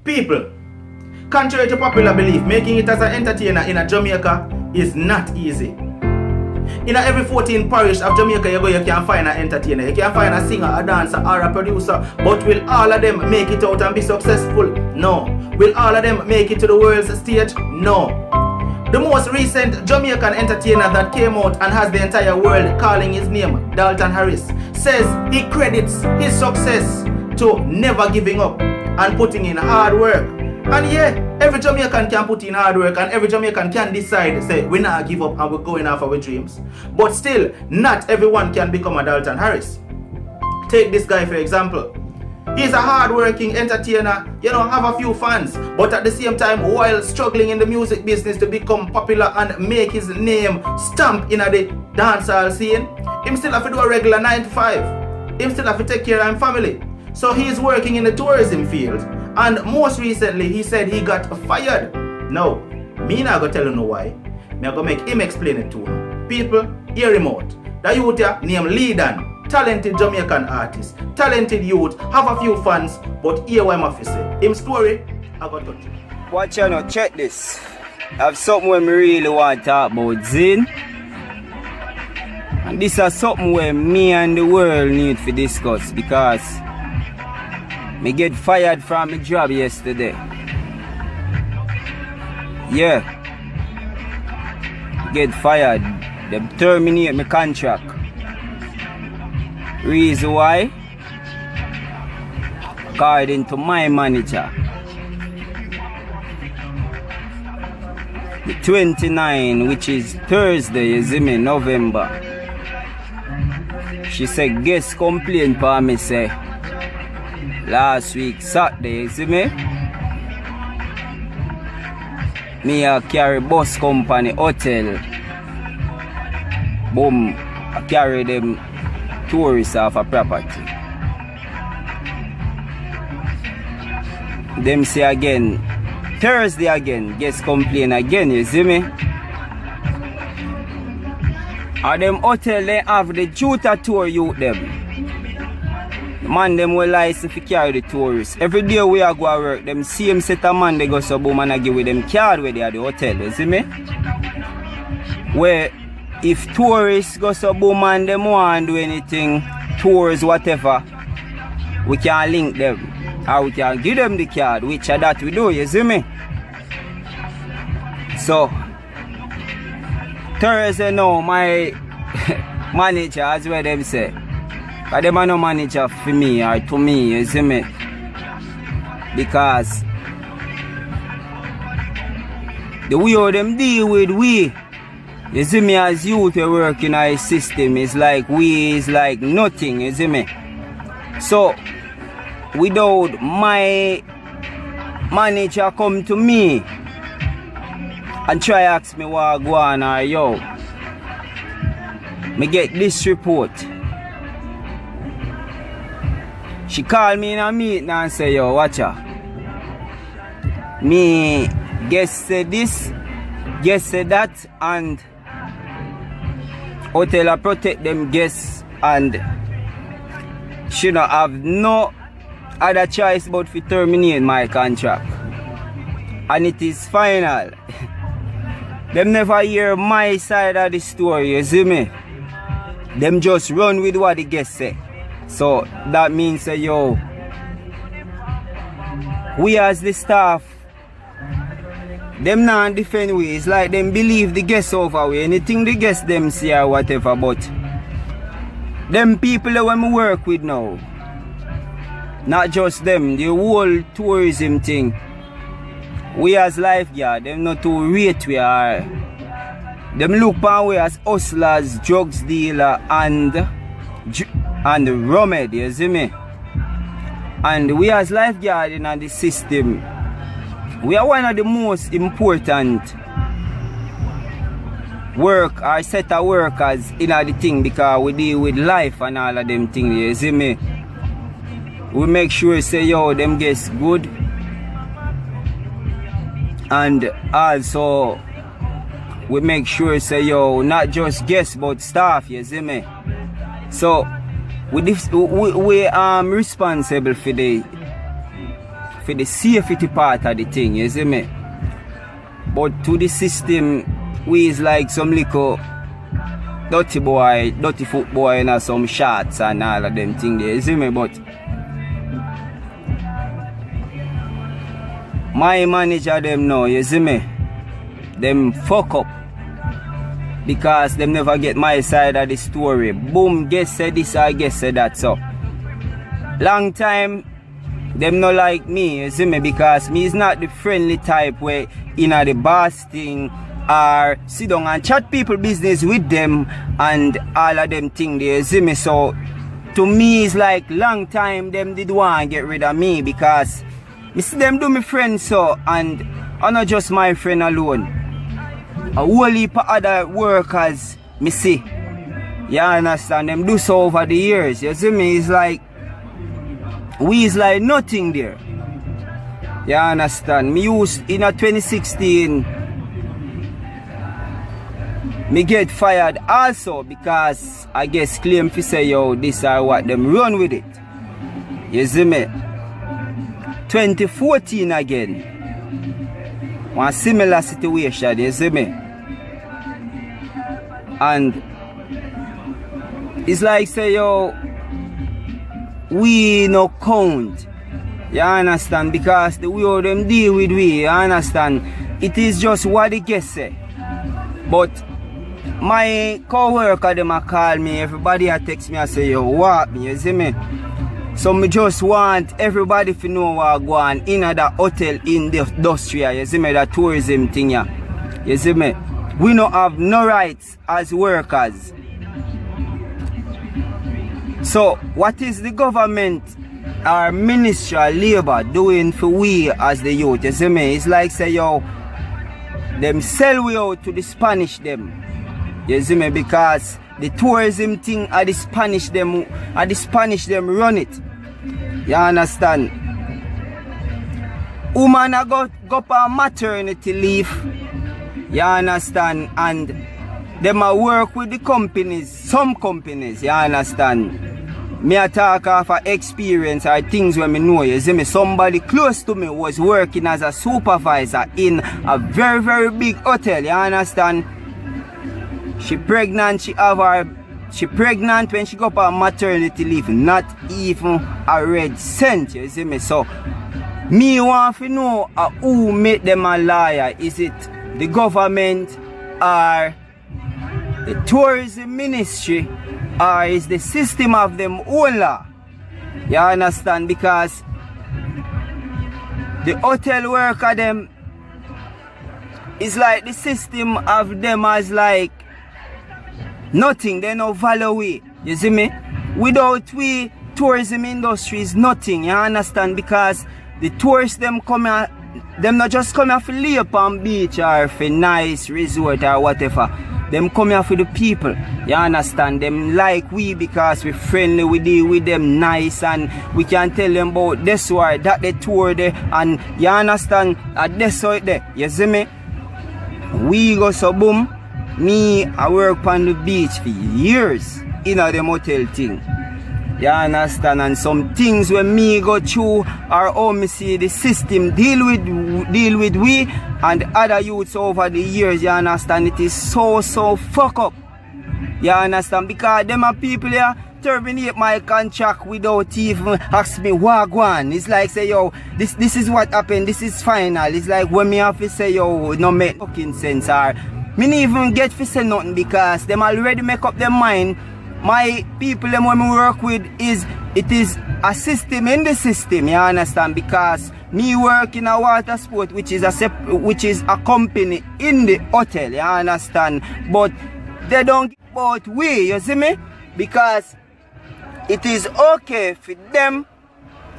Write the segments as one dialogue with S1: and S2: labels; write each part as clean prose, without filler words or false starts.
S1: People, contrary to popular belief, making it as an entertainer in a Jamaica is not easy. In every 14 parish of Jamaica you can find an entertainer, you can find a singer, a dancer, or a producer, but will all of them make it out and be successful? No. Will all of them make it to the world's stage? No. The most recent Jamaican entertainer that came out and has the entire world calling his name, Dalton Harris, says he credits his success to never giving up and putting in hard work. And yeah, every Jamaican can put in hard work and every Jamaican can decide, say, we not give up and we're going after our dreams. But still, not everyone can become a Dalton Harris. Take this guy for example. He's a hard-working entertainer, have a few fans, but at the same time, while struggling in the music business to become popular and make his name stamp in the dancehall scene, him still have to do a regular 9 to 5. Him still have to take care of his family. So he's working in the tourism field, and most recently he said he got fired. Now, me not gonna tell you no why. Me gonna make him explain it to you. People, hear him out. The youth here named Leadan. Talented Jamaican artist, talented youth, have a few fans, but here what I'm have to say. Him story, I got touch.
S2: Watch out now, check this. I have something where me really want to talk about, Zin. And this is something where me and the world need to discuss because me get fired from my job yesterday. Yeah. Get fired. They terminate my contract. Reason why? According to my manager, the 29, which is Thursday, you see me, November, she said guest complaint for me say last week Saturday, you see me, I carry bus company hotel, boom, I carry them tourists off a property. Them say again, Thursday again, guest complain again, you see me? And them hotel they have the tutor tour youth them. The man them will license to carry the tourists. Every day we are go to work, them same set of man they go so boom and I give with them card where they are the hotel, you see me? Where if tourists go so boom and them want to do anything, tours, whatever, we can link them. Or we can give them the card, which are that we do, you see me? So, Thursday now, my manager, as well them say, because them are no manager for me or to me, you see me? Because the way how them deal with we, you see me, as youth we work in our system, it's like we is like nothing, you see me? So, without my manager come to me and try ask me what go on or yo, me get this report. She called me in a meeting and say, yo, watch her. Me guess say this, guess say that, and hotel I protect them guests, and she not have no other choice but to terminate my contract. And it is final. Them never hear my side of the story, you see me? Them just run with what the guests say. So that means yo, we as the staff, them not defend we. It's like them believe the guests over we. Anything the guests them see or whatever, but them people that when we work with now, not just them, the whole tourism thing, we as lifeguard, them not to rate we are. Them look upon we as hustlers, drugs dealer and rummed, you see me? And we as lifeguard in the system, we are one of the most important work or set of workers in the thing because we deal with life and all of them things, you see me? We make sure say yo them gets good, and also we make sure say yo not just guests but staff, you see me? So we responsible for for the safety part of the thing, you see me? But to the system, we is like some little dirty boy, dirty foot boy and some shots and all of them things there, you see me? But my manager them know, you see me? Them fuck up. Because them never get my side of the story. Boom, guess say this or guess say that. So long time them not like me, you see me, because me is not the friendly type where the boss thing or sit down and chat people business with them and all of them thing there, you see me. So to me it's like long time them did want to get rid of me because me see them do me friends so, and I'm not just my friend alone. A whole heap of other workers me see. You understand? Them do so over the years. You see me? It's like we is like nothing there. You understand? Me used in a 2016 me get fired also because I guess claim to say yo this or what them run with it. You see me? 2014 again. One similar situation, you see me? And it's like say yo we no count. You understand? Because the way how them deal with we, you understand? It is just what the guests say. But my co-worker them a call me, everybody a text me and say yo what me, you see me? So me just want everybody to know what go on in the hotel in the industry, you see me, the tourism thing, yeah. You see me? We don't have no rights as workers. So what is the government or Ministry of Labour doing for we as the youth? You see me? It's like say yo, them sell we out to the Spanish them. You see me? Because the tourism thing are the Spanish them run it. You understand? Woman a go for maternity leave. You understand? And them a work with the companies, some companies, you understand? Me a talk of a experience or things when me know, you see me, somebody close to me was working as a supervisor in a very, very big hotel, you understand? She pregnant when she go for maternity leave, not even a red cent, you see me? So, me want to know who made them a liar. Is it the government or the tourism ministry or is the system of them own law? You understand? Because the hotel worker them is like the system of them as like nothing, they no value we. You see me? Without we, tourism industry is nothing, you understand? Because the tourists them come here, them not just come here for lay upon beach or for nice resort or whatever. Them come here for the people, you understand? Them like we because we friendly, we deal with them nice and we can tell them about this or that they tour there and you understand? This or there, you see me? We go so boom. Me, I work on the beach for years in a them hotel thing. You understand? And some things when me go through or how me see the system deal with we and other youths over the years, you understand? It is so fuck up. You understand? Because them are people here terminate my contract without even ask me what go on. It's like say yo, this is what happened, this is final. It's like when me have to say yo, no make fucking sense or me not even get to say nothing because them already make up their mind. My people them when me work with it is a system in the system, you understand? Because me work in a water sport which is a company in the hotel, you understand? But they don't give about we, you see me? Because it is okay for them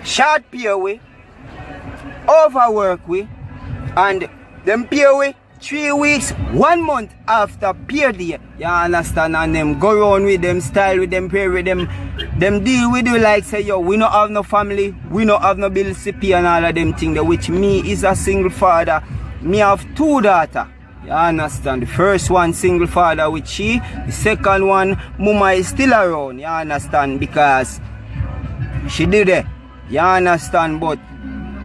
S2: short pay we, overwork we, and them pay we 3 weeks, 1 month after pay day, you understand? And them go around with them, style with them, pray with them deal with you like say yo, we don't have no family, we don't have no bills to pay and all of them things, which me is a single father. Me have 2 daughters. You understand? The first one single father with she, the second one mama is still around, you understand? Because she did it, you understand? But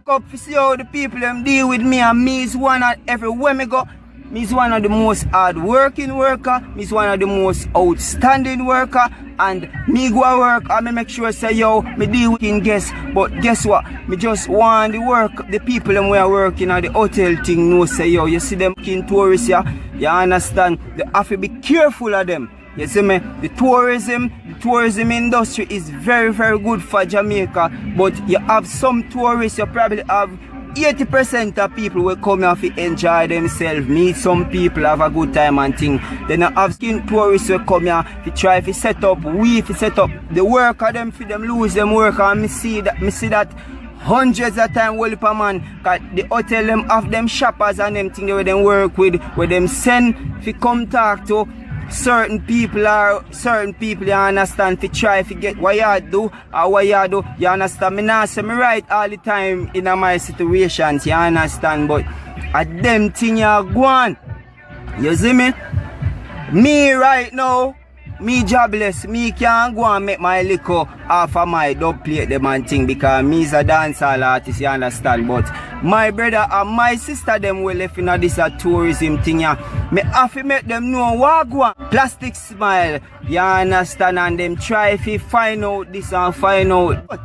S2: up to see how the people them deal with me, and me is one of everywhere me go. Me is one of the most hard-working worker. Me is one of the most outstanding worker. And me go to work and me make sure say, yo, me deal with guests. But guess what? Me just want the work, the people them we are working at the hotel thing know say, yo, you see them tourists here, you understand? They have to be careful of them. You see me? The tourism industry is very, very good for Jamaica. But you have some tourists, you probably have 80% of people will come here to enjoy themselves, meet some people, have a good time and thing. Then I have skin tourists will come here to try to set up, set up the work of them, for them lose them work, and me see that hundreds of times well per man, cause the hotel them have them shoppers and them thing where them work with, where them send to come talk to certain people, you understand, to try to get what you do or what you do, you understand. Me not say me right all the time in my situations, you understand, but at them thing you go on. You see me? Me right now, me jobless, me can't go and make my liquor off of my dub plate them and thing, because me is a dancehall artist, you understand. But my brother and my sister them will left in this tourism thing, yeah. Me have to make them know what go on. Plastic smile, you understand, and them try to find out this and find out. But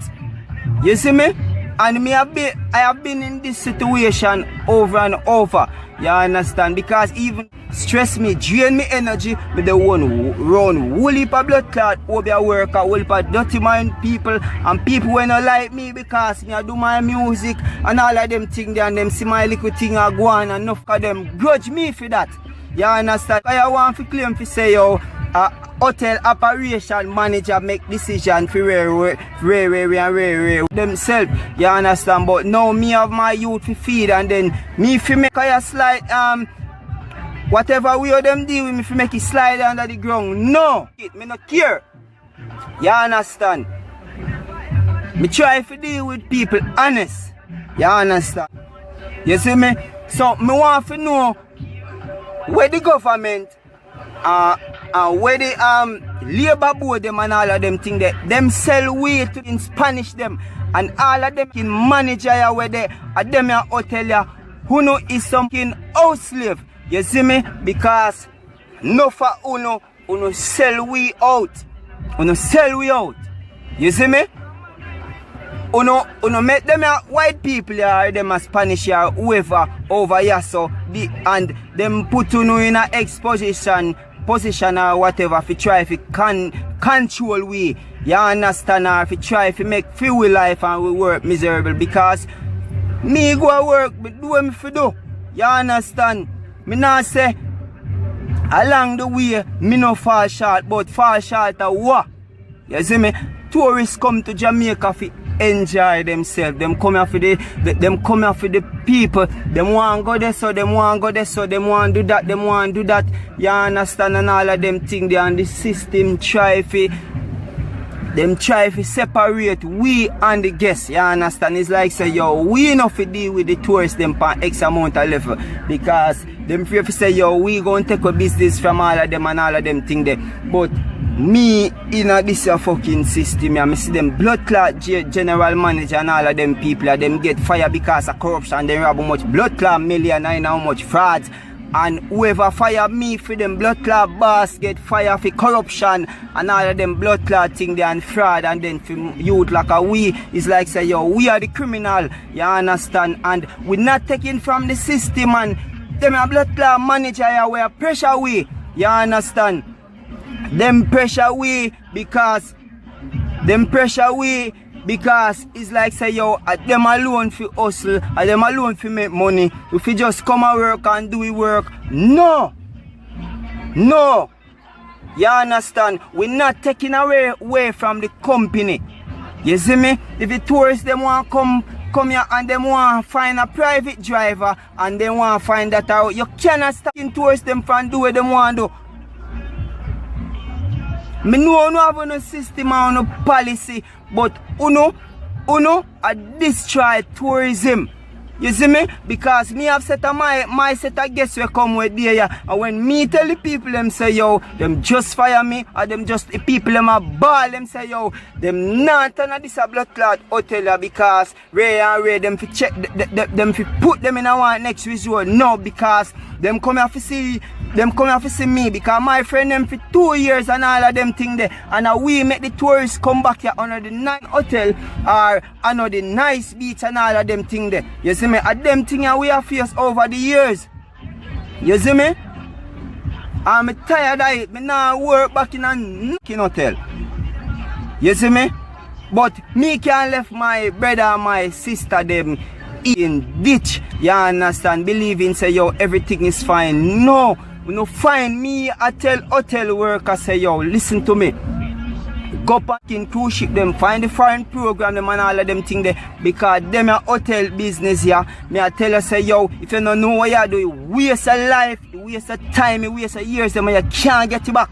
S2: you see me? And I have been in this situation over and over. You understand? Because even stress me, drain me energy, me the one run whole heap of blood clot over your work, a whole heap of dirty mind people, and people who don't like me because me I do my music and all of them things there, and them see my little thing I go on, and enough of them grudge me for that. You understand? I want to claim to say, yo, hotel operation manager make decision for rare themselves, you understand? But now me have my youth to feed, and then me fi make a slide, whatever way them deal with me fi make it slide under the ground. No, me not care. You understand? Me try to deal with people honest. You understand? You see me? So me want to know where the government where the labor board them and all of them thing that them sell weed to in Spanish them, and all of them in manager where they at them a hotel ya, who know is something house slave. You see me? Because no for uno sell we out. Uno sell we out. You see me? Uno make them a white people or them a Spanish or whoever over here, so and them put uno in a exposition position or whatever if you try if you control we, you understand, or if you try if you make fuel life and we work miserable. Because me go work, but do what me fi do. You understand? Me not say along the way me no fall short, but fall short of what? You see me? Tourists come to Jamaica for enjoy themselves. Them come here for the people. Them want go there, so them want go there, so them want do that, them want do that. You understand? And all of them things there, and the system try to separate we and the guests. You understand? It's like say, yo, we not fi deal with the tourists them for X amount of level, because them fear to say, yo, we gonna take a business from all of them and all of them thing there. But me in this fucking system, I see them blood clot general manager and all of them people, them get fired because of corruption. They rob how much blood clot million and how much frauds. And whoever fire me for them blood clot boss get fired for corruption and all of them blood clot thing there and fraud. And then for youth like a we, it's like say, yo, we are the criminal, you understand? And we're not taking from the system, and them a blood clot manager here where pressure we, you understand? Them pressure we because it's like say, yo, at them alone for hustle, at them alone for make money. If you just come and work and do your work, no, you understand? We're not taking away from the company. You see me? If the tourists them want come here and them want to find a private driver and they want to find that out, you cannot stop tourists them from do what they want to do. Me know no have no system or no policy, but uno a destroy tourism. You see me? Because me have set of my set of guests will come with there, yeah. And when me tell the people them say, yo, them just fire me, or them just the people them a ball, them say, yo, them not turn this a blood clot hotel, yeah, because Ray and Ray them fi check them fi put them in a one next resort. No, because them come here to see me, because my friend them for 2 years and all of them thing there, and we make the tourists come back here under the nice hotel or under the nice beach and all of them thing there. You see me? At them thing we have faced over the years. You see me? I'm tired of it. Me now work back in a n***ing hotel. You see me? But me can't left my brother and my sister them in ditch. You understand? Believing say yo everything is fine. No. You know, find me, I tell hotel workers, say, yo, listen to me. Go back in cruise ship them, find the foreign program them and all of them thing there. Because them a hotel business here. Me I tell you, say, yo, if you don't know what you do, you waste a life, you waste a time, you waste a years, and you can't get it back.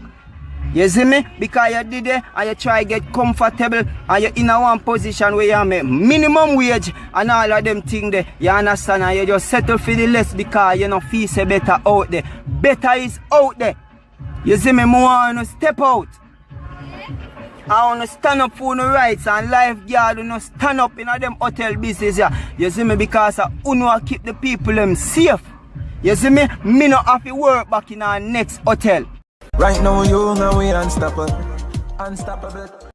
S2: You see me? Because you did it and you try to get comfortable and you're in a one position where you make minimum wage and all of them things there. You understand? And you just settle for the less because you don't feel say better out there. Better is out there. You see me? I want to step out. I want to stand up for the rights and lifeguard you know, stand up in them hotel business. Yeah. You see me? Because I want to keep the people them safe. You see me? Me not have to work back in our next hotel.
S3: Right now, you know we unstoppable. Unstoppable.